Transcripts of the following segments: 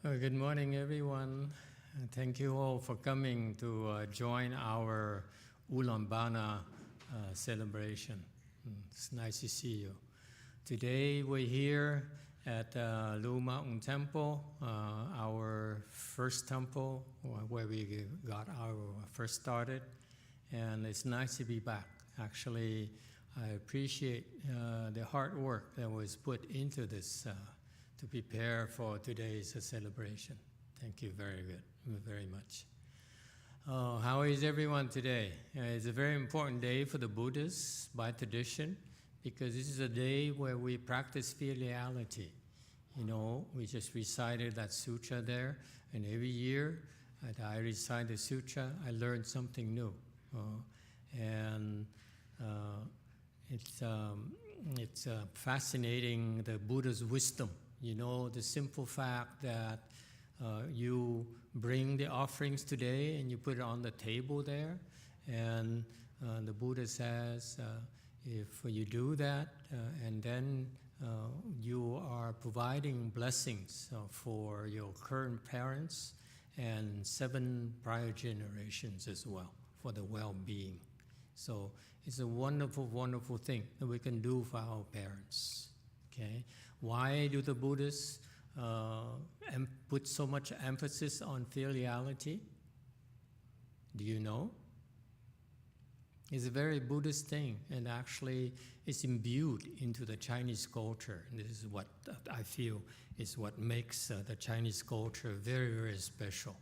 Good morning, everyone. Thank you all for coming to join our Ullambana celebration. It's nice to see you. Today we're here at Lu Mountain Temple, our first temple where we got our first started, and it's nice to be back. Actually, I appreciate the hard work that was put into this to prepare for today's celebration. Thank you very much. How is everyone today? It's a very important day for the Buddhists by tradition, because this is a day where we practice filiality. You know, we just recited that sutra there, and every year that I recite the sutra, I learn something new. It's fascinating, the Buddha's wisdom. You know, the simple fact that you bring the offerings today and you put it on the table there, and the Buddha says, if you do that, and then you are providing blessings for your current parents and 7 prior generations as well, for the well-being. So it's a wonderful, wonderful thing that we can do for our parents. Okay? Why do the Buddhists put so much emphasis on filiality? Do you know? It's a very Buddhist thing, and actually it's imbued into the Chinese culture. And this is what I feel is what makes the Chinese culture very, very special.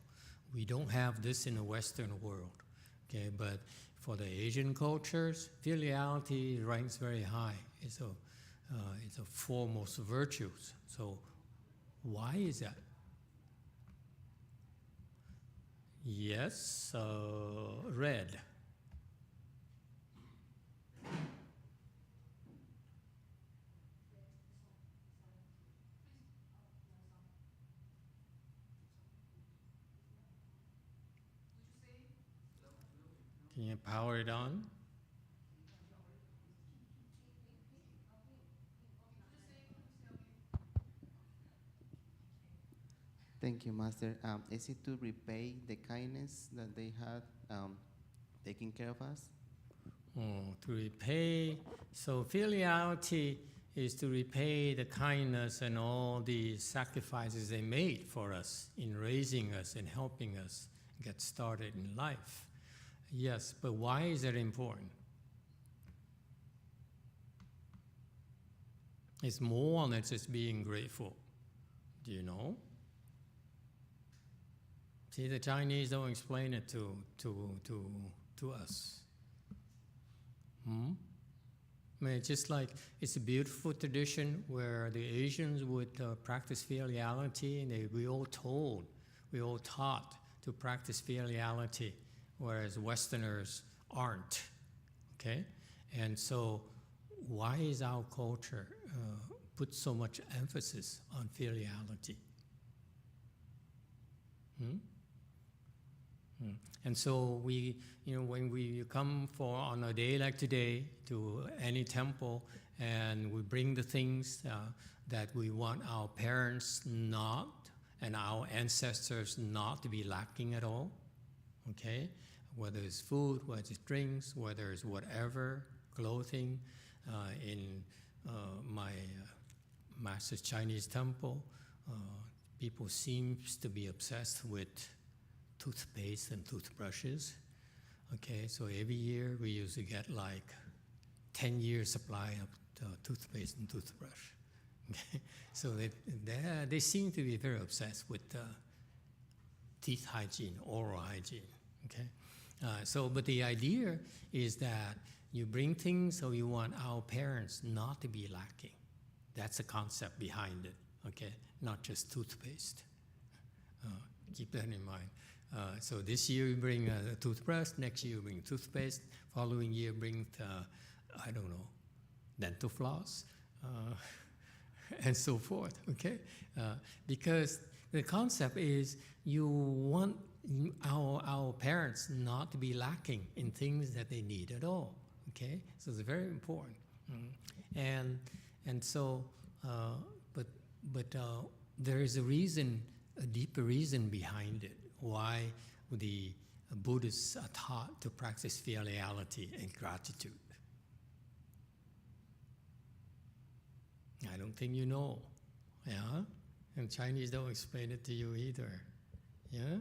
We don't have this in the Western world, okay? But for the Asian cultures, filiality ranks very high. It's a foremost virtues. So why is that? Yes, red. Can you power it on? Thank you, Master. Is it to repay the kindness that they had taking care of us? To repay. So filiality is to repay the kindness and all the sacrifices they made for us in raising us and helping us get started in life. Yes, but why is that important? It's more than just being grateful. Do you know? See, the Chinese don't explain it to us. I mean, it's just like it's a beautiful tradition where the Asians would practice filiality, and we all taught to practice filiality, whereas Westerners aren't. Okay, and so why is our culture put so much emphasis on filiality? And so we, when we come on a day like today to any temple, and we bring the things that we want our parents not and our ancestors not to be lacking at all, okay? Whether it's food, whether it's drinks, whether it's whatever, clothing. In my master's Chinese temple, people seems to be obsessed with toothpaste and toothbrushes. Okay, so every year we used to get like 10 years supply of toothpaste and toothbrush. Okay, so they seem to be very obsessed with teeth hygiene, oral hygiene. Okay, but the idea is that you bring things so you want our parents not to be lacking. That's the concept behind it. Okay, not just toothpaste. Keep that in mind. So this year we bring a toothbrush, next year we bring toothpaste, following year bring, I don't know, dental floss, and so forth, okay? Because the concept is you want our parents not to be lacking in things that they need at all, okay? So it's very important. And so, but there is a reason a deeper reason behind it, why the Buddhists are taught to practice filiality and gratitude. I don't think you know, yeah? And Chinese don't explain it to you either, yeah?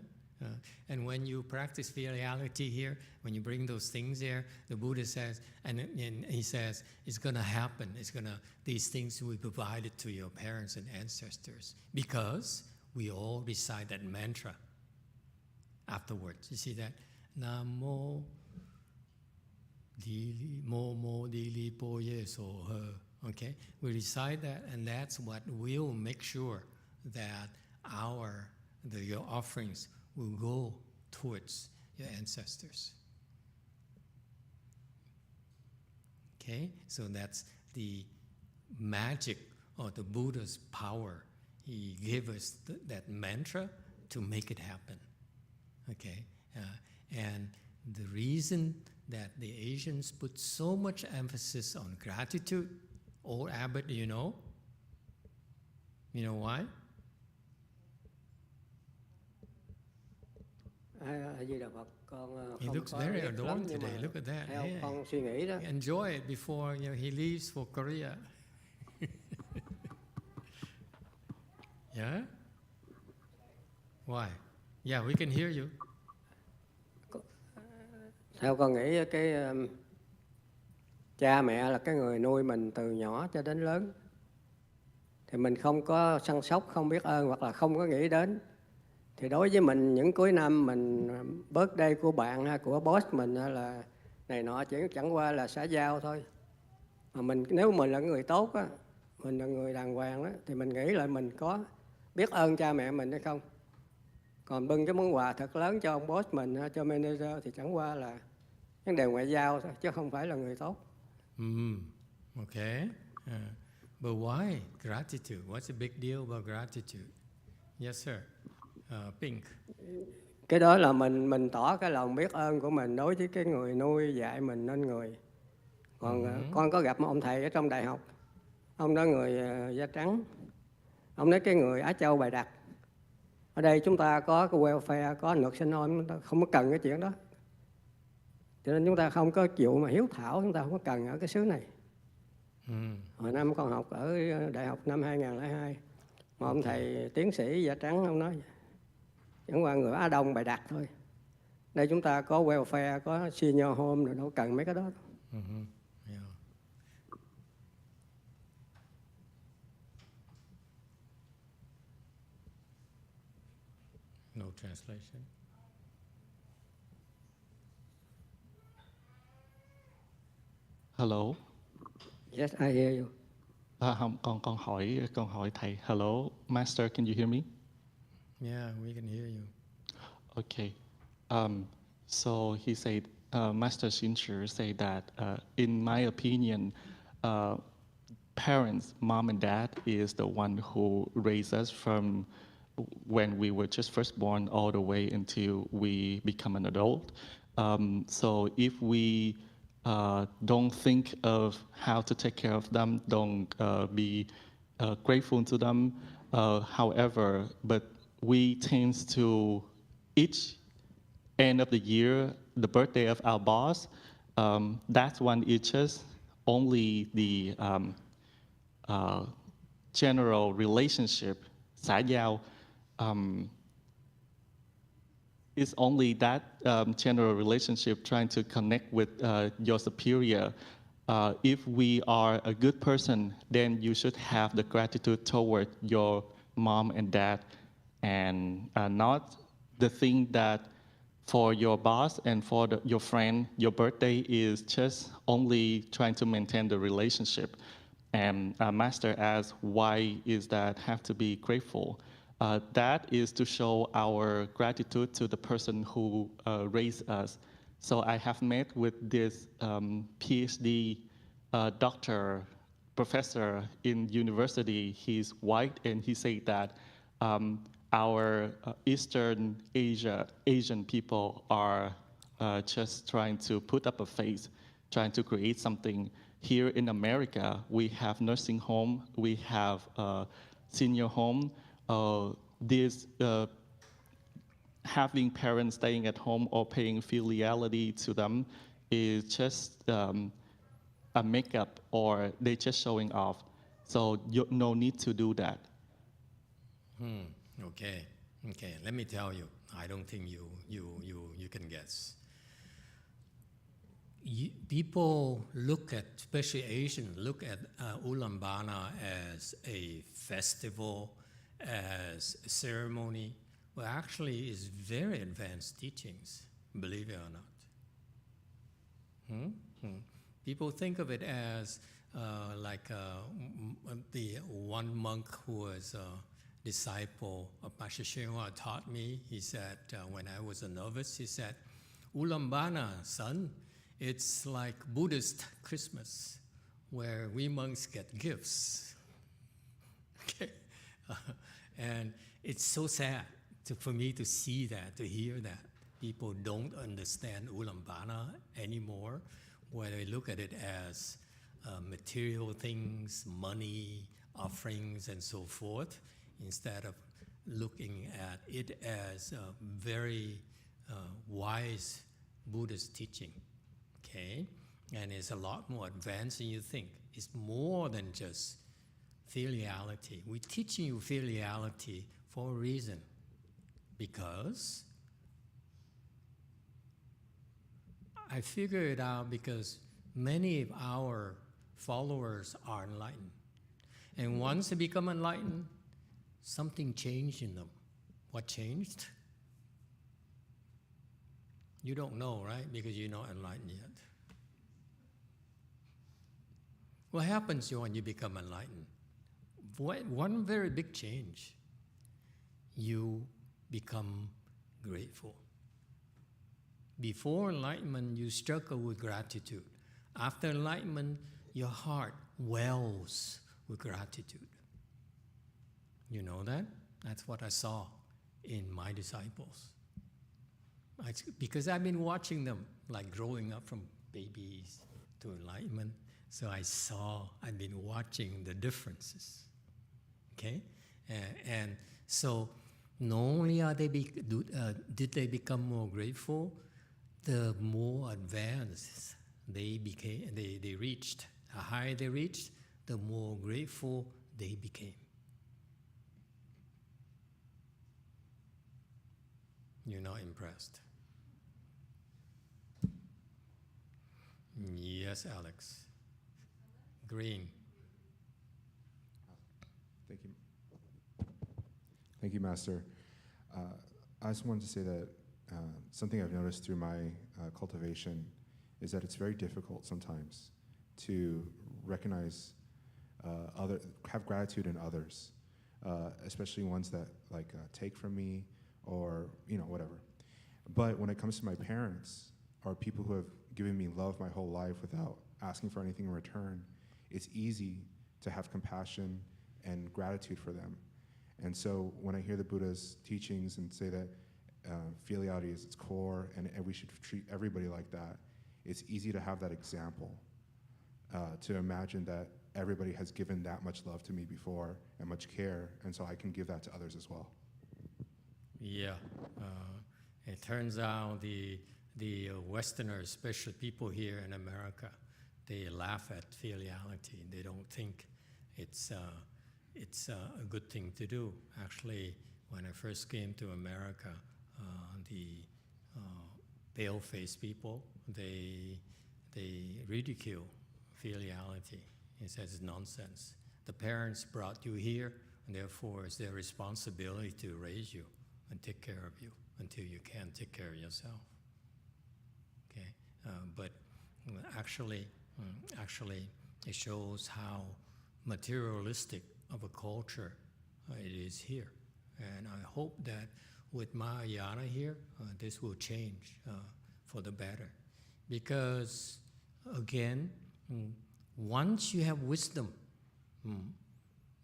And when you practice filiality here, when you bring those things there, the Buddha says, and he says, it's going to happen. These things will be provided to your parents and ancestors because we all recite that mantra afterwards. You see that? Namo Dili Mo Dili Po Ye So He. Okay? We recite that, and that's what will make sure that your offerings will go towards your ancestors. Okay? So that's the magic of the Buddha's power. He gave us that mantra to make it happen. Okay? And the reason that the Asians put so much emphasis on gratitude, old Abbot, you know? You know why? He looks very adorned today. Look at that. Yeah. Enjoy it before he leaves for Korea. Yeah? Why? Yeah, we can hear you. Theo con nghĩ cái cha mẹ là cái người nuôi mình từ nhỏ cho đến lớn. Thì mình không có săn sóc, không biết ơn hoặc là không có nghĩ đến. Thì đối với mình những cuối năm mình birthday của bạn hay của boss mình hay là này nọ chỉ chẳng qua là xã giao thôi. Mà nếu mình là người tốt á, mình là người đàng hoàng á, thì mình nghĩ lại mình có biết ơn cha mẹ mình hay không. Còn bưng cái món quà thật lớn cho ông boss mình, cho manager thì chẳng qua là vấn đề ngoại giao thôi, chứ không phải là người tốt. Okay. But why gratitude? What's the big deal about gratitude? Yes, sir. Pink. Cái đó là mình tỏ cái lòng biết ơn của mình đối với cái người nuôi dạy mình nên người. Còn con có gặp một ông thầy ở trong đại học. Ông đó người da trắng. Ông nói cái người Á Châu bày đặt. Ở đây chúng ta có cái welfare, có luật sinh hôn, chúng ta không có cần cái chuyện đó. Cho nên chúng ta không có chịu mà hiếu thảo, chúng ta không có cần ở cái xứ này. Hồi năm con học ở đại học năm 2002, một ông thầy tiến sĩ da trắng, ông nói chẳng qua người Á Đông bày đặt thôi. Đây chúng ta có welfare, có senior home rồi, đâu cần mấy cái đó. Yeah. No translation. Hello. Yes, I hear you. Không, con hỏi thầy. Hello, Master, can you hear me? Yeah, we can hear you. Okay. So he said, Master Hsing-Chu said that, in my opinion, parents, mom and dad, is the one who raised us from when we were just first born all the way until we become an adult. So if we don't think of how to take care of them, don't be grateful to them, however, but we tend to each end of the year, the birthday of our boss, that one is just only the general relationship, xã giao. It's only that general relationship trying to connect with your superior. If we are a good person, then you should have the gratitude toward your mom and dad, and not the thing that for your boss and for your friend, your birthday is just only trying to maintain the relationship. And Master asked, why is that have to be grateful? That is to show our gratitude to the person who raised us. So I have met with this PhD doctor, professor in university. He's white, and he said that our Eastern Asian people are just trying to put up a face, trying to create something. Here in America, we have nursing home, we have senior home. this having parents staying at home or paying filiality to them is just a makeup, or they just showing off. So you no need to do that. Okay. Let me tell you. I don't think you can guess. People look at, especially Asians, look at Ullambana as a festival, as a ceremony. Well, actually, it's very advanced teachings, believe it or not. People think of it as like the one monk who was a disciple of Master YongHua taught me. He said, when I was a novice, he said, Ullambana, son, it's like Buddhist Christmas, where we monks get gifts. Okay? And it's so sad for me to see that, to hear that. People don't understand Ullambana anymore, where they look at it as material things, money, offerings, and so forth, instead of looking at it as a very wise Buddhist teaching. Okay? And it's a lot more advanced than you think. It's more than just filiality. We're teaching you filiality for a reason. Because I figure it out because many of our followers are enlightened. And once they become enlightened, something changed in them. What changed? You don't know, right? Because you're not enlightened yet. What happens when you become enlightened? One very big change. You become grateful. Before enlightenment, you struggle with gratitude. After enlightenment, your heart wells with gratitude. You know that? That's what I saw in my disciples. Because I've been watching them, like growing up from babies to enlightenment. So I've been watching the differences. Okay? And so not only are did they become more grateful, the more advanced they became, they reached. The higher they reached, the more grateful they became. You're not impressed? Yes, Alex. Green. Thank you. Thank you, Master. I just wanted to say that something I've noticed through my cultivation is that it's very difficult sometimes to recognize have gratitude in others, especially ones that take from me or whatever. But when it comes to my parents or people who have given me love my whole life without asking for anything in return, it's easy to have compassion and gratitude for them. And so when I hear the Buddha's teachings and say that filiality is its core and we should treat everybody like that, it's easy to have that example, to imagine that everybody has given that much love to me before and much care, and so I can give that to others as well. Yeah, it turns out the Westerners, especially people here in America, they laugh at filiality. They don't think it's a good thing to do. Actually, when I first came to America, the pale-faced people, they ridicule filiality. It says it's nonsense. The parents brought you here, and therefore it's their responsibility to raise you and take care of you until you can take care of yourself. Okay, but actually, it shows how materialistic of a culture it is here, and I hope that with Mahayana here, this will change for the better, because again, once you have wisdom,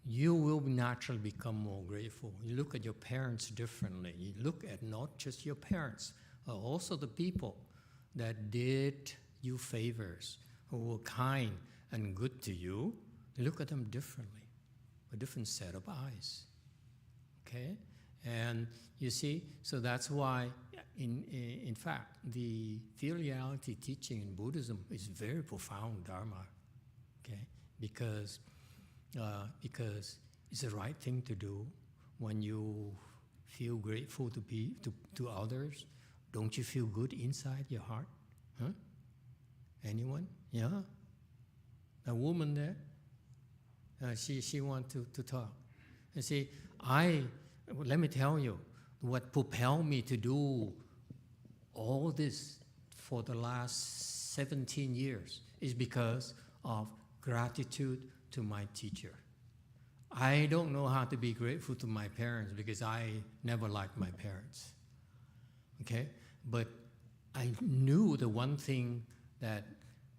you will naturally become more grateful. You look at your parents differently. You look at not just your parents, but also the people that did you favors, who were kind and good to you. You look at them differently, a different set of eyes. Okay? And you see, so that's why, in fact, the filiality teaching in Buddhism is very profound Dharma, okay? Because it's the right thing to do when you feel grateful to others. Don't you feel good inside your heart? Huh? Anyone? Yeah? A woman there? She wants to talk. You see, let me tell you, what propelled me to do all this for the last 17 years is because of gratitude to my teacher. I don't know how to be grateful to my parents because I never liked my parents. Okay? But I knew the one thing that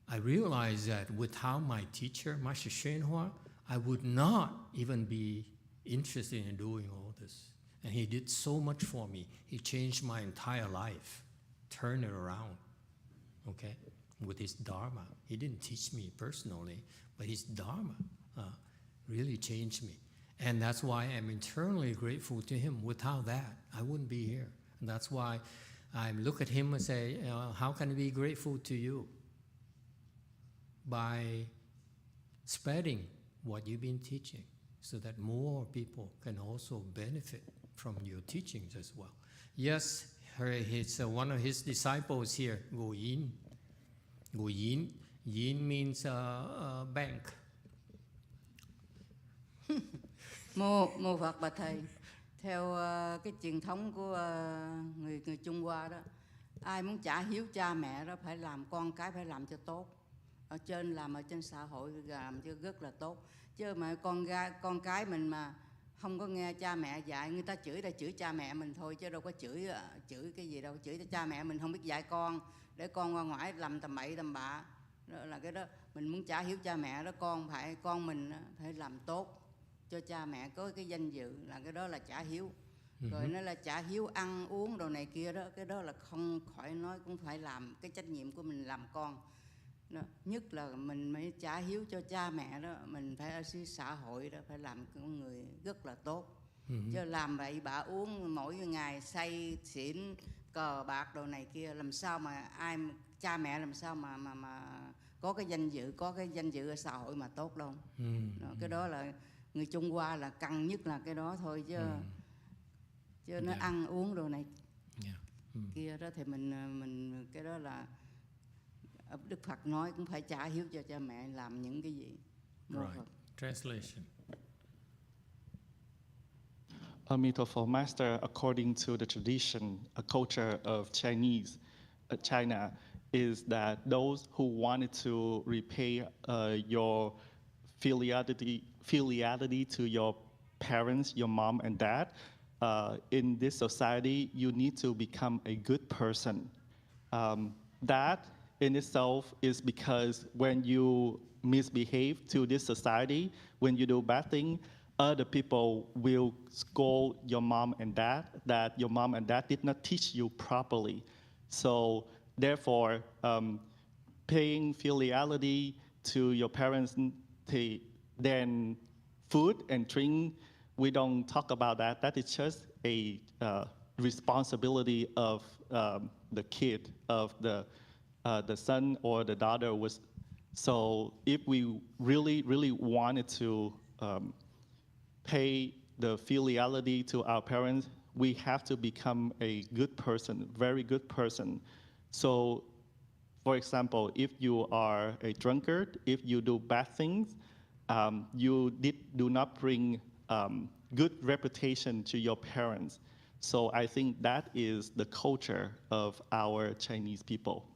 I realized that without my teacher, Master YongHua, I would not even be interested in doing all this. And he did so much for me. He changed my entire life, turned it around, okay, with his Dharma. He didn't teach me personally, but his Dharma really changed me. And that's why I'm eternally grateful to him. Without that, I wouldn't be here. And that's why I look at him and say, how can I be grateful to you? By spreading what you've been teaching so that more people can also benefit from your teachings as well. Yes, one of his disciples here, Gu Yin. Gu Yin, Yin means bank. Mô Phật Bạch Thầy, theo cái truyền thống của người Trung Hoa đó, ai muốn trả hiếu cha mẹ đó phải làm con cái phải làm cho tốt. Ở trên xã hội làm cho rất là tốt. Chứ mà con cái mình mà không có nghe cha mẹ dạy, người ta chửi cha mẹ mình thôi chứ đâu có chửi cái gì đâu, chửi cha mẹ mình không biết dạy con để con qua ngoài làm tầm bậy tầm bạ. Đó là cái đó mình muốn trả hiếu cha mẹ đó, con mình phải làm tốt cho cha mẹ có cái danh dự, là cái đó là trả hiếu. Rồi nó là trả hiếu ăn uống đồ này kia đó, cái đó là không khỏi nói, cũng phải làm cái trách nhiệm của mình làm con. Đó. Nhất là mình mới trả hiếu cho cha mẹ đó, mình phải ở xã hội đó phải làm con người rất là tốt. Chứ làm bậy bạ uống mỗi ngày say xỉn cờ bạc đồ này kia, làm sao mà cha mẹ làm sao mà có cái danh dự ở xã hội mà tốt đâu. Đó, cái đó là người Trung Hoa là căng nhất là cái đó thôi, chứ nó ăn uống đồ này kia đó thì mình cái đó là Đức Phật nói cũng phải trả hiếu cho cha mẹ làm những cái gì. Right. Translation. Emitofuo Master, according to the tradition, a culture of China, is that those who wanted to repay your filiality to your parents, your mom and dad, in this society, you need to become a good person. That in itself is because when you misbehave to this society, when you do bad things, other people will scold your mom and dad that your mom and dad did not teach you properly. So therefore, paying filiality to your parents, then food and drink, we don't talk about that. That is just a responsibility of the kid, of the son or the daughter. So if we really, really wanted to pay the filiality to our parents, we have to become a good person, very good person. So, for example, if you are a drunkard, if you do bad things, you do not bring good reputation to your parents. So I think that is the culture of our Chinese people.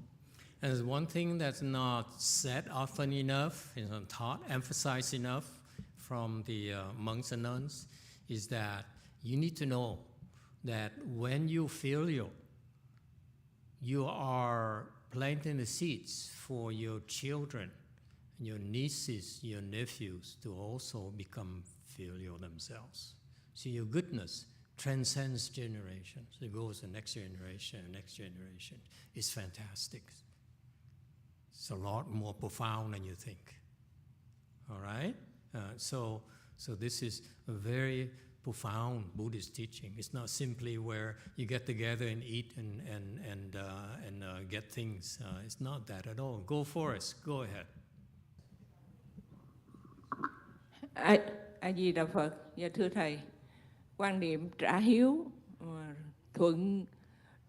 And there's one thing that's not said often enough, taught, emphasized enough from the monks and nuns, is that you need to know that when you filial, you are planting the seeds for your children, your nieces, your nephews to also become filial themselves. So your goodness transcends generations. It goes to the next generation, next generation. It's fantastic. It's a lot more profound than you think. All right? So this is a very profound Buddhist teaching. It's not simply where you get together and eat and get things. It's not that at all. Go Forrest, go ahead. A Di Đà Phật. Dạ thưa thầy, quan niệm trả hiếu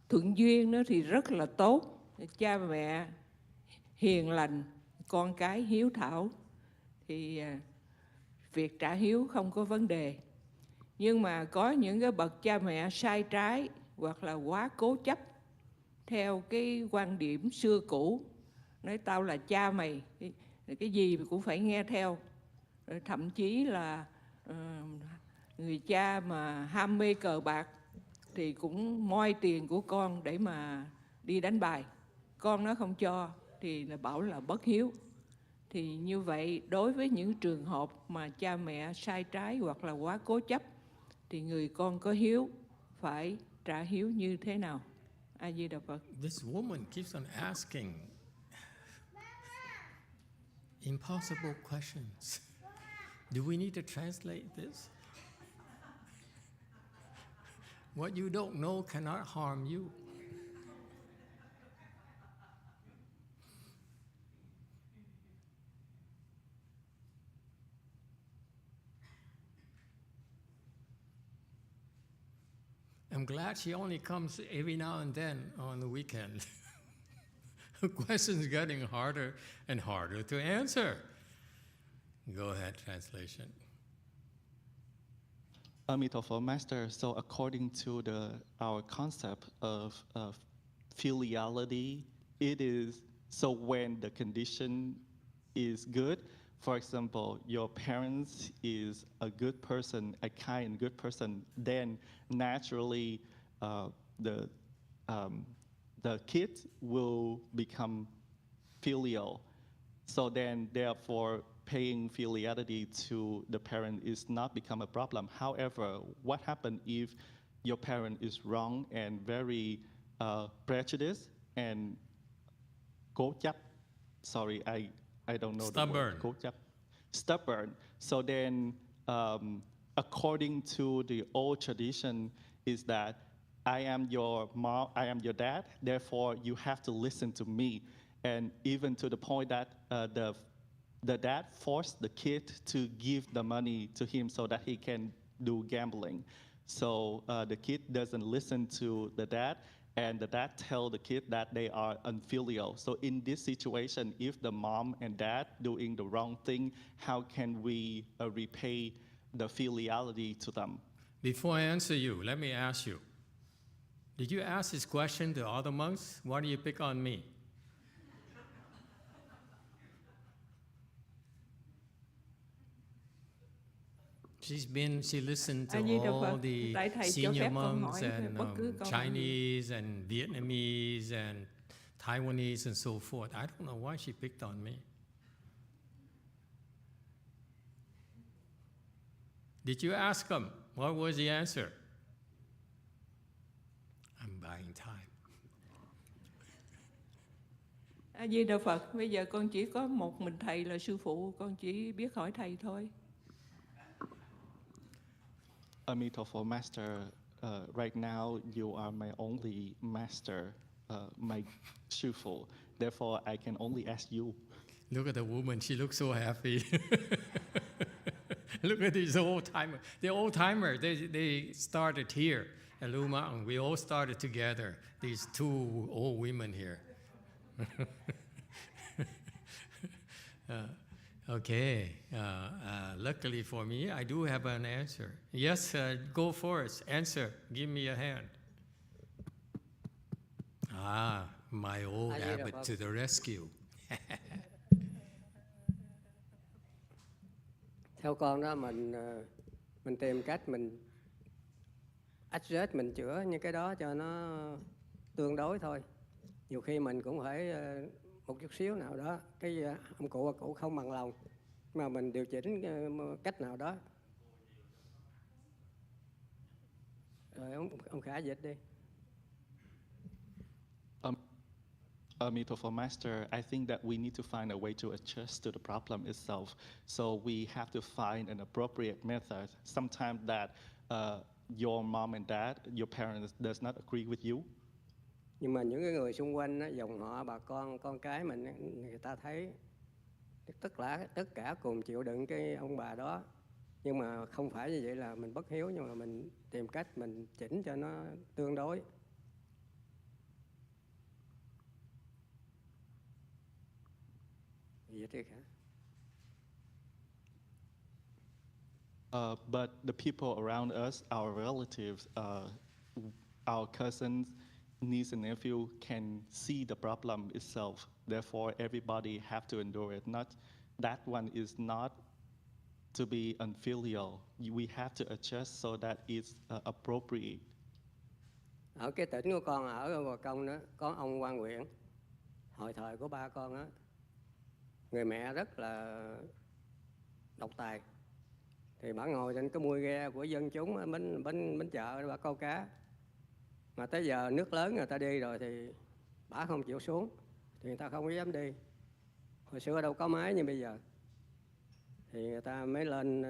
thuận duyên đó thì rất là tốt. Cha mẹ hiền lành, con cái hiếu thảo thì việc trả hiếu không có vấn đề. Nhưng mà có những cái bậc cha mẹ sai trái hoặc là quá cố chấp theo cái quan điểm xưa cũ, nói tao là cha mày, cái gì cũng phải nghe theo. Thậm chí là người cha mà ham mê cờ bạc thì cũng moi tiền của con để mà đi đánh bài. Con nó không cho thì là bảo là bất hiếu. Thì như vậy đối với những trường hợp mà cha mẹ sai trái hoặc là quá cố chấp thì người con có hiếu phải trả hiếu như thế nào? A Di Đà Phật. This woman keeps on asking impossible questions. Do we need to translate this? What you don't know cannot harm you. I'm glad she only comes every now and then on the weekend. The question's getting harder and harder to answer. Go ahead, translation. Emitofuo Master, so according to our concept of filiality, it is, so when the condition is good, for example, your parents is a good person, a kind, good person, then naturally the kid will become filial. So then, therefore, paying filiality to the parent is not become a problem. However, what happens if your parent is wrong and very prejudiced and cố chấp? Sorry, I don't know Stubborn. the word. Cố chấp. Stubborn. So then, according to the old tradition, is that I am your mom, I am your dad, therefore you have to listen to me. And even to the point that the dad forced the kid to give the money to him so that he can do gambling. So the kid doesn't listen to the dad, and the dad tell the kid that they are unfilial. So in this situation, if the mom and dad doing the wrong thing, how can we repay the filiality to them? Before I answer you, let me ask you. Did you ask this question to other monks? Why do you pick on me? She listened to all the senior monks and Chinese and Vietnamese and Taiwanese and so forth. I don't know why she picked on me. Did you ask them? What was the answer? I'm buying time. A Di Đà Phật, bây giờ con chỉ có một mình thầy là sư phụ, con chỉ biết hỏi thầy thôi. Emitofuo Master, right now you are my only master, my Shifu. Therefore, I can only ask you. Look at the woman, she looks so happy. Look at these old timers. The old timers, they started here at Lu Mountain. We all started together, these two old women here. Okay, luckily for me, I do have an answer. Yes, go for it. Answer, give me a hand. My old abbot to the rescue. Theo con đó, mình tìm cách mình adjust, mình chữa những cái đó cho nó tương đối thôi. Nhiều khi mình cũng phải một chút xíu nào đó, cái ông cụ không bằng lòng, mà mình điều chỉnh cách nào đó. Rồi ông Khả dịch đi. Emitofuo Master, I think that we need to find a way to adjust to the problem itself. So we have to find an appropriate method. Sometimes that your mom and dad, your parents does not agree with you, Nhưng mà những cái người xung quanh á, dòng họ, bà con cái mình á, người ta thấy tất cả cùng chịu đựng cái ông bà đó. Nhưng mà không phải như vậy là mình bất hiếu, nhưng mà mình tìm cách mình chỉnh cho nó tương đối. Gì vậy hả? But the people around us, our relatives, our cousins, niece and nephew can see the problem itself. Therefore, everybody have to endure it. Not that one is not to be unfilial. We have to adjust so that it's appropriate. Ở cái tỉnh của con ở Gò Công đó, có ông quan huyện, hồi thời của ba con á, người mẹ rất là độc tài. Thì bà ngồi trên cái mui ghe của dân chúng ở bến chợ, bà câu cá. Mà tới giờ nước lớn người ta đi rồi thì bà không chịu xuống, thì người ta không có dám đi. Hồi xưa đâu có máy như bây giờ. Thì người ta mới lên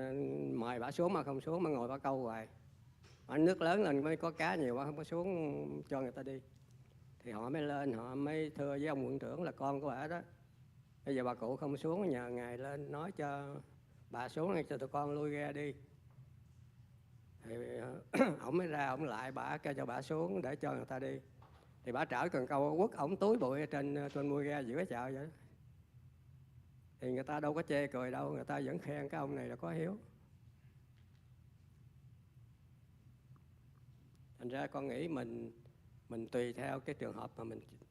mời bà xuống, mà không xuống, mà ngồi bà câu hoài. Mà nước lớn lên mới có cá nhiều, bà không có xuống cho người ta đi. Thì họ mới lên, họ mới thưa với ông quận trưởng là con của bà đó. Bây giờ bà cụ không xuống, nhờ ngài lên nói cho bà xuống cho tụi con lui ghe đi. Thì ổng mới ra, ổng lại bà kêu cho bà xuống để cho người ta đi. Thì bà trở cần câu quất ổng túi bụi ở trên mui ghe giữa chợ vậy đó. Thì người ta đâu có chê cười đâu, người ta vẫn khen cái ông này là có hiếu. Thành ra con nghĩ mình tùy theo cái trường hợp mà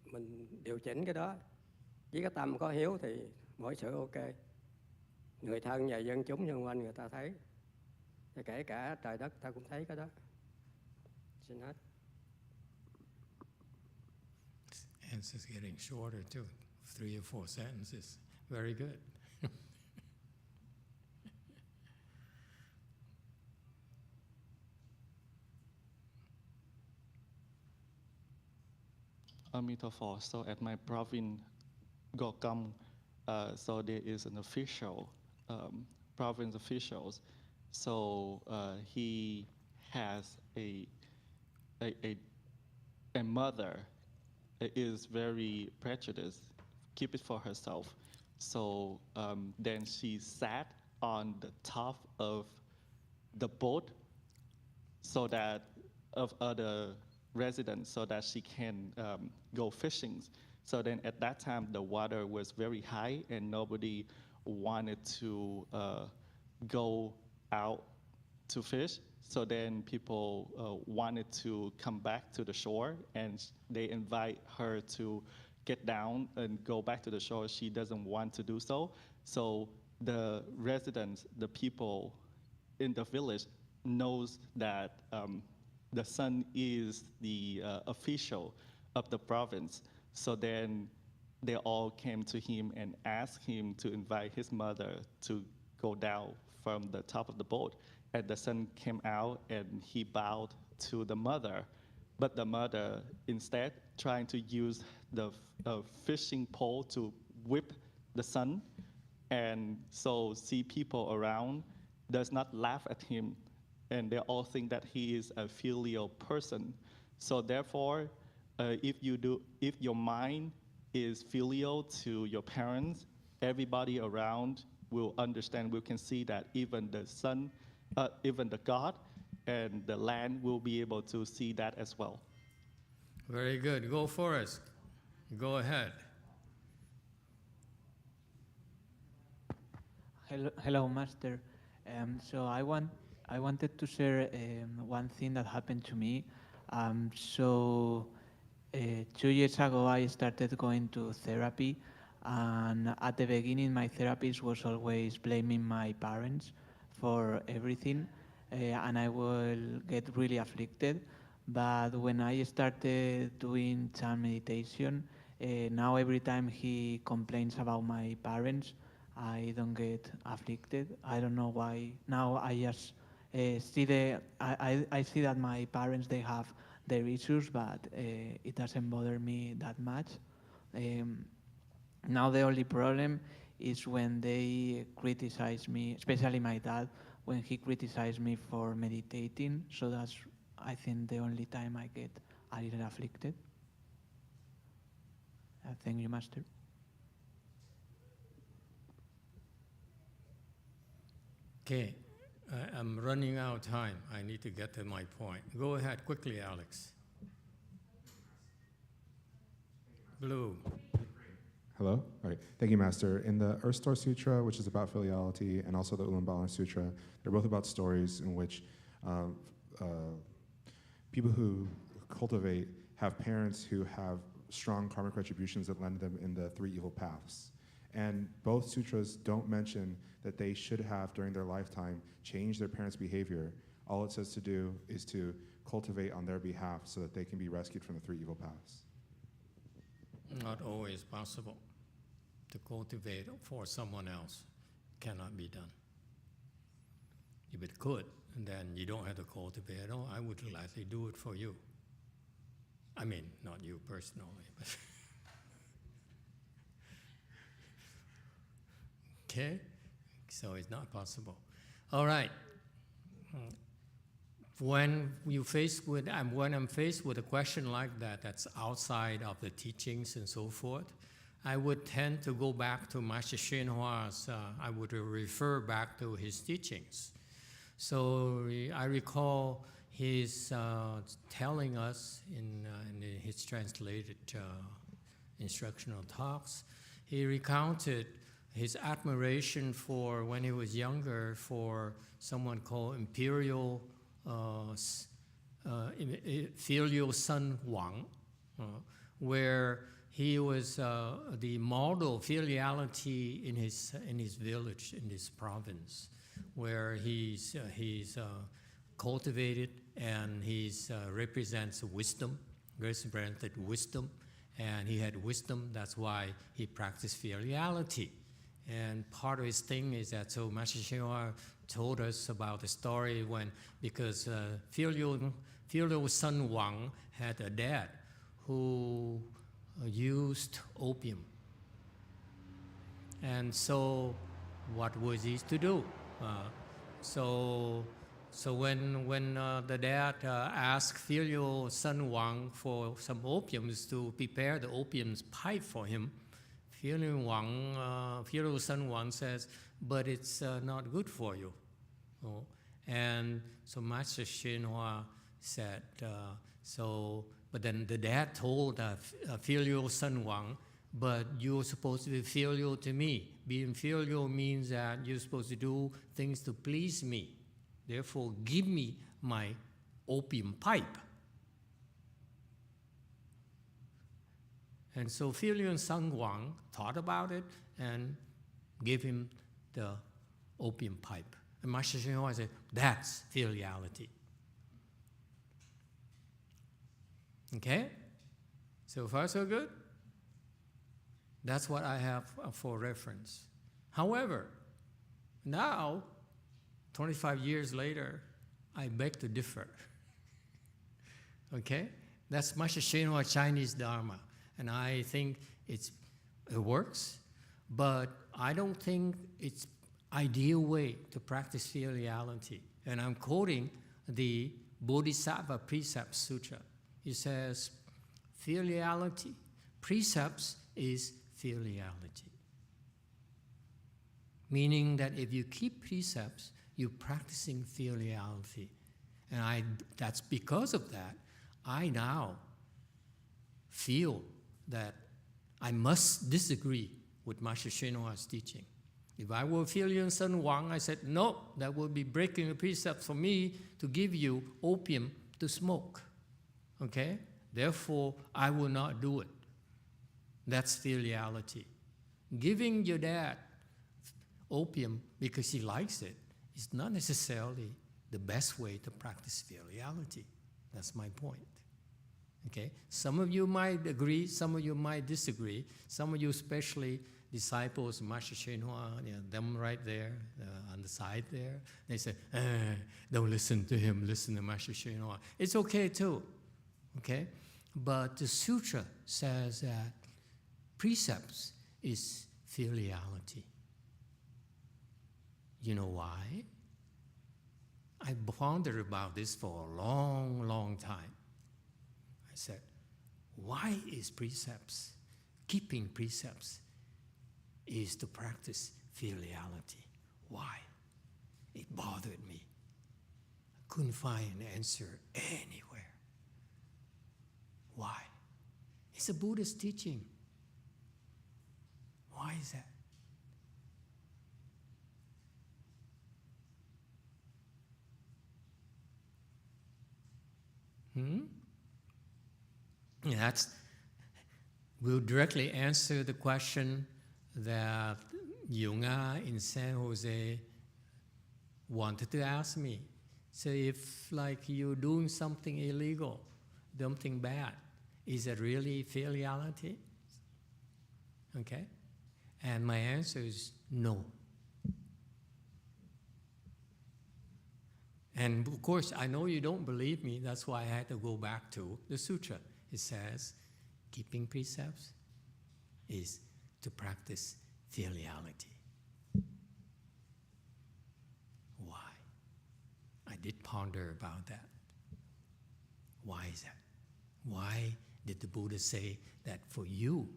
mình điều chỉnh cái đó. Với cái tâm có hiếu thì mọi sự ok. Người thân và dân chúng xung quanh người ta thấy. Và kể cả trời đất ta cũng thấy cái đó. Xin hết. Answers getting shorter too. 3 or 4 sentences. Very good. Emitofuo. So at my province, Gokam, so there is an official, province officials. So he has a mother is very prejudiced, keep it for herself. So then she sat on the top of the boat so that of other residents so that she can go fishing. So then at that time, the water was very high and nobody wanted to go out to fish. So then people wanted to come back to the shore and they invite her to get down and go back to the shore. She doesn't want to do so. So the residents, the people in the village knows that the son is the official of the province. So then they all came to him and asked him to invite his mother to go down from the top of the boat. And the son came out and he bowed to the mother. But the mother instead trying to use the fishing pole to whip the son. And so see people around does not laugh at him. And they all think that he is a filial person. So therefore, if your mind is filial to your parents, everybody around will understand, we can see that even the son, even the God and the land will be able to see that as well. Very good. Go Forrest. Go ahead. Hello, Master. So I wanted to share one thing that happened to me. 2 years ago, I started going to therapy, and at the beginning, my therapist was always blaming my parents for everything, and I will get really afflicted. But when I started doing Chan meditation, now every time he complains about my parents, I don't get afflicted. I don't know why. Now I just I see that my parents, they have their issues, but it doesn't bother me that much. Now the only problem is when they criticize me, especially my dad, when he criticized me for meditating. So that's, I think, the only time I get a little afflicted. Thank you, Master. Okay, I'm running out of time. I need to get to my point. Go ahead quickly, Alex. Blue. Hello? All right. Thank you, Master. In the Earth Star Sutra, which is about filiality, and also the Ullambana Sutra, they're both about stories in which people who cultivate have parents who have strong karmic retributions that land them in the three evil paths. And both sutras don't mention that they should have, during their lifetime, changed their parents' behavior. All it says to do is to cultivate on their behalf so that they can be rescued from the three evil paths. Not always possible to cultivate for someone else. Cannot be done. If it could, then you don't have to cultivate at all. I would gladly do it for you. I mean, not you personally, but okay? So it's not possible. All right. When I'm faced with a question like that, that's outside of the teachings and so forth, I would tend to go back to Master YongHua's, I would refer back to his teachings. So I recall his telling us in his translated instructional talks, he recounted his admiration for, when he was younger, for someone called Filial Son Wang, where he was the model filiality in his village, in this province, where he's cultivated and he's represents wisdom, represented wisdom, and he had wisdom. That's why he practiced filiality. And part of his thing is that, so Master YongHua told us about the story because Filial Son Wang had a dad who used opium. And so what was he to do? So when the dad asked Filial Son Wang for some opiums to prepare the opium's pipe for him, Filial Son Wang says, but it's not good for you. And so Master YongHua said, but then the dad told Filial Son Wang, but you're supposed to be filial to me. Being filial means that you're supposed to do things to please me. Therefore, give me my opium pipe. And so Filial Son Wang thought about it and gave him the opium pipe. And Master YongHua said, that's filiality. Okay? So far, so good? That's what I have for reference. However, now, 25 years later, I beg to differ. Okay? That's Master YongHua Chinese Dharma. And I think it works, but I don't think it's ideal way to practice filiality. And I'm quoting the Bodhisattva Precept Sutra. It says, filiality, precepts is filiality. Meaning that if you keep precepts, you're practicing filiality. And that's because of that, I now feel that I must disagree with Master YongHua's teaching. If I were Filial Son Wang, I said, no, that would be breaking the precept for me to give you opium to smoke. Okay? Therefore, I will not do it. That's filiality. Giving your dad opium because he likes it is not necessarily the best way to practice filiality. That's my point. Okay? Some of you might agree, some of you might disagree. Some of you, especially disciples of Master YongHua, them right there on the side there, they say, don't listen to him, listen to Master YongHua. It's okay too, okay? But the sutra says that precepts is filiality. You know why? I pondered about this for a long, long time. I said, why is precepts, keeping precepts, is to practice filiality? Why? It bothered me. I couldn't find an answer anywhere. Why? It's a Buddhist teaching. Why is that? Will directly answer the question that YongHua in San Jose wanted to ask me. So if like you're doing something illegal, something bad, is it really filiality? Okay? And my answer is no. And of course, I know you don't believe me. That's why I had to go back to the sutra. It says, keeping precepts is to practice filiality. Why? I did ponder about that. Why is that? Why did the Buddha say that for you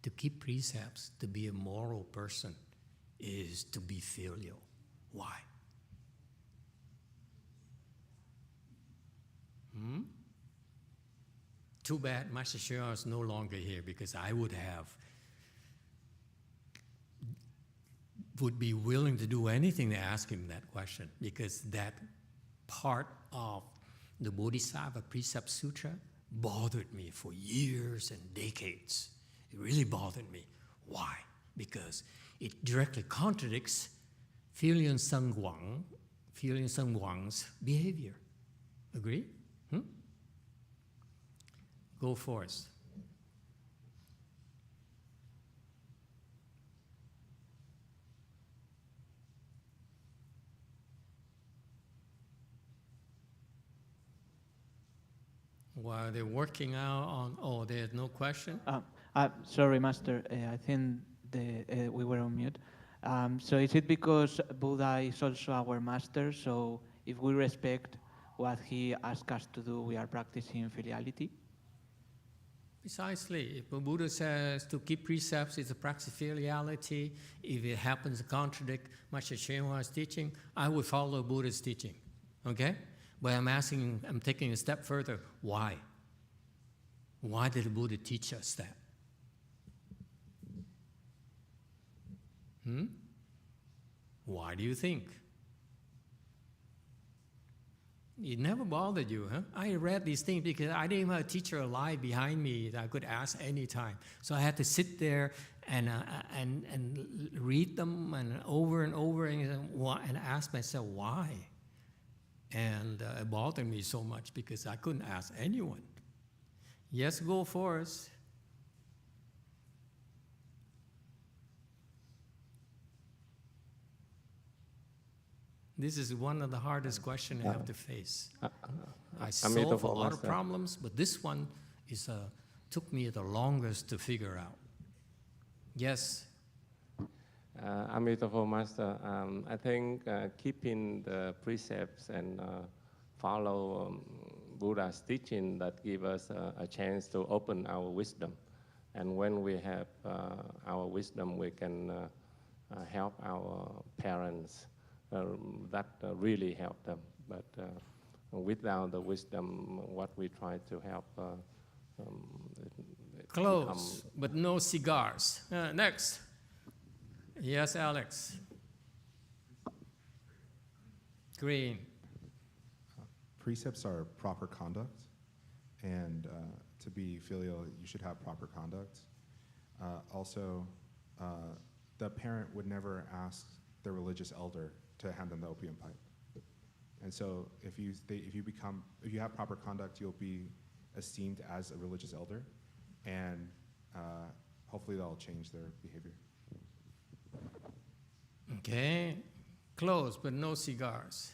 to keep precepts, to be a moral person, is to be filial? Why? Too bad Master Hsuan is no longer here, because I would be willing to do anything to ask him that question, because that part of the Bodhisattva Precept Sutra bothered me for years and decades. It really bothered me. Why? Because it directly contradicts Filial Sangwang's behavior. Agree? Go first. While they're working out on, there's no question? Sorry, Master, I think we were on mute. So is it because Buddha is also our master, so if we respect what he asks us to do, we are practicing filiality? Precisely. If the Buddha says to keep precepts is to practice filiality, if it happens to contradict Master YongHua's teaching, I would follow Buddha's teaching. Okay? But I'm taking a step further. Why? Why did the Buddha teach us that? Why do you think? It never bothered you, huh? I read these things because I didn't have a teacher alive behind me that I could ask any time. So I had to sit there and read them and over and ask myself why. And it bothered me so much because I couldn't ask anyone. Yes, go for us. This is one of the hardest questions I have to face. I solved a lot of problems, but this one took me the longest to figure out. Yes? Emitofuo Master, I think keeping the precepts and follow Buddha's teaching that give us a chance to open our wisdom. And when we have our wisdom, we can help our parents. That really help them. But without the wisdom, what we try to help... Close, but no cigars. Next. Yes, Alex. Green. Precepts are proper conduct, and to be filial, you should have proper conduct. Also, the parent would never ask the religious elder to hand them the opium pipe. And so if you have proper conduct, you'll be esteemed as a religious elder, and hopefully that'll change their behavior. Okay, close, but no cigars.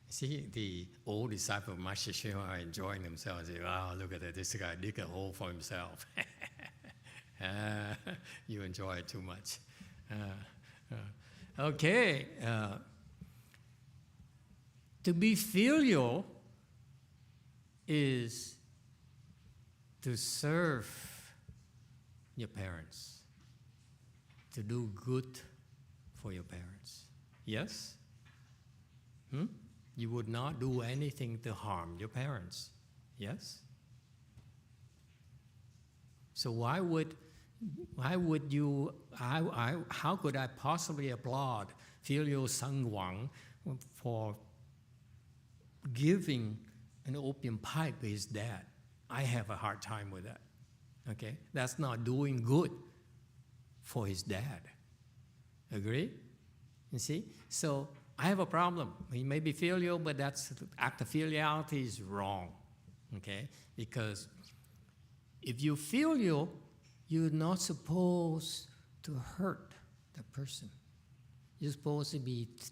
See, the old disciple of Master YongHua are enjoying themselves. Say, wow, look at that, this guy dig a hole for himself. You enjoy it too much. Okay. To be filial is to serve your parents, to do good for your parents. Yes? You would not do anything to harm your parents. Yes? So how could I possibly applaud filial sangwang for giving an opium pipe to his dad? I have a hard time with that. Okay? That's not doing good for his dad. Agree? You see? So I have a problem. He may be filial, but that's the act of filiality is wrong. Okay? Because if you're filial, you're not supposed to hurt the person. You're supposed to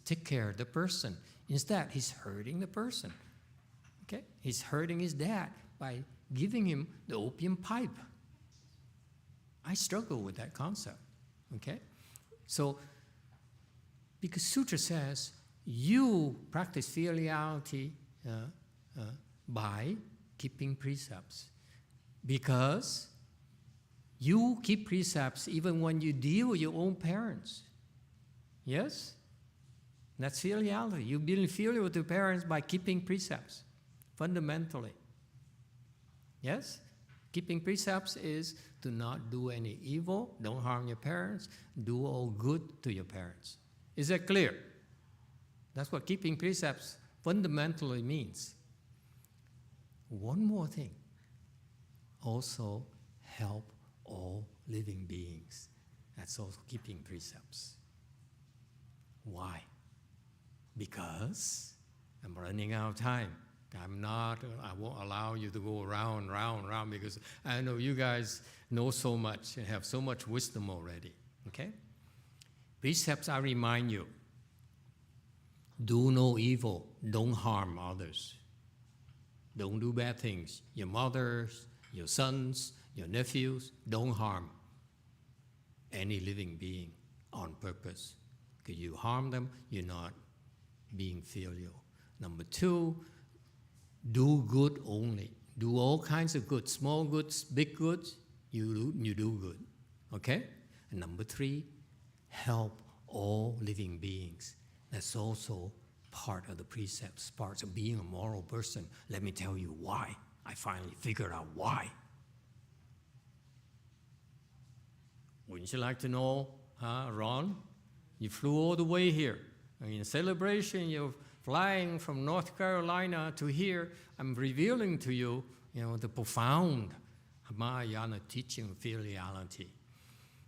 take care of the person. Instead, he's hurting the person. Okay? He's hurting his dad by giving him the opium pipe. I struggle with that concept. Okay? So, because Sutra says you practice filiality by keeping precepts. Because you keep precepts even when you deal with your own parents. Yes? That's filiality. You've been filial with your parents by keeping precepts, fundamentally. Yes? Keeping precepts is to not do any evil, don't harm your parents, do all good to your parents. Is that clear? That's what keeping precepts fundamentally means. One more thing. Also help all living beings. That's also keeping precepts. Why? Because I'm running out of time. I won't allow you to go round, because I know you guys know so much and have so much wisdom already. Okay? Precepts, I remind you, do no evil, don't harm others. Don't do bad things. Your mothers, your sons, your nephews, don't harm any living being on purpose. Because you harm them, you're not being filial. Number 2, do good only. Do all kinds of good, small goods, big goods, you do good. Okay? And number 3, help all living beings. That's also part of the precepts, parts of being a moral person. Let me tell you why. I finally figured out why. Wouldn't you like to know, Ron? You flew all the way here. In celebration, you're flying from North Carolina to here. I'm revealing to you, the profound Mahayana teaching of filiality.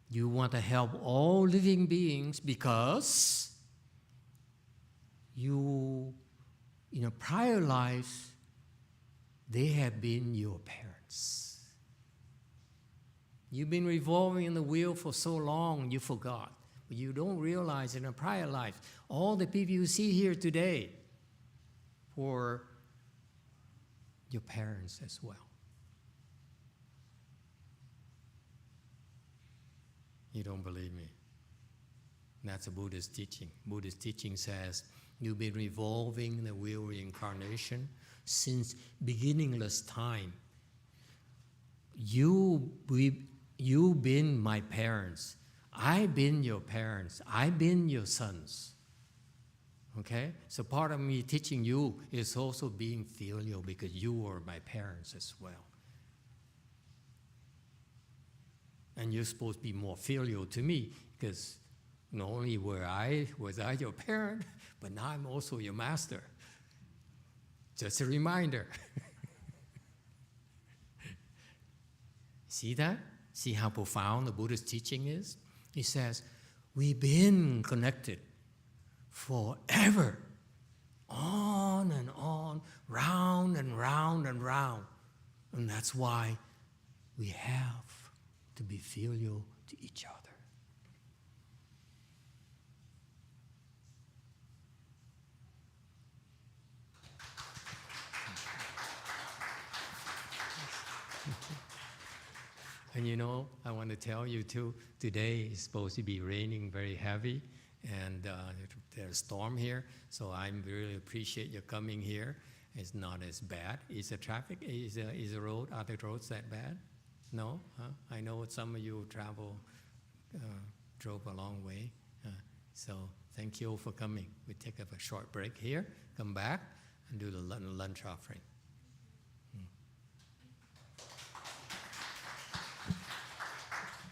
You want to help all living beings because you, in a prior life, they have been your parents. You've been revolving in the wheel for so long, you forgot. But you don't realize in a prior life, all the people you see here today were your parents as well. You don't believe me? That's a Buddhist teaching. Buddhist teaching says, you've been revolving in the wheel of reincarnation since beginningless time. You've been my parents. I've been your parents. I've been your sons. Okay? So part of me teaching you is also being filial because you were my parents as well. And you're supposed to be more filial to me because not only was I your parent, but now I'm also your master. Just a reminder. See that? See how profound the Buddhist teaching is? He says, we've been connected forever, on and on, round and round and round. And that's why we have to be filial to each other. And I want to tell you too, today is supposed to be raining very heavy, and there's a storm here, so I really appreciate you coming here. It's not as bad. Is the traffic, is the road, are the roads that bad? No? Huh? I know some of you drove a long way. So thank you for coming. We take a short break here, come back, and do the lunch offering.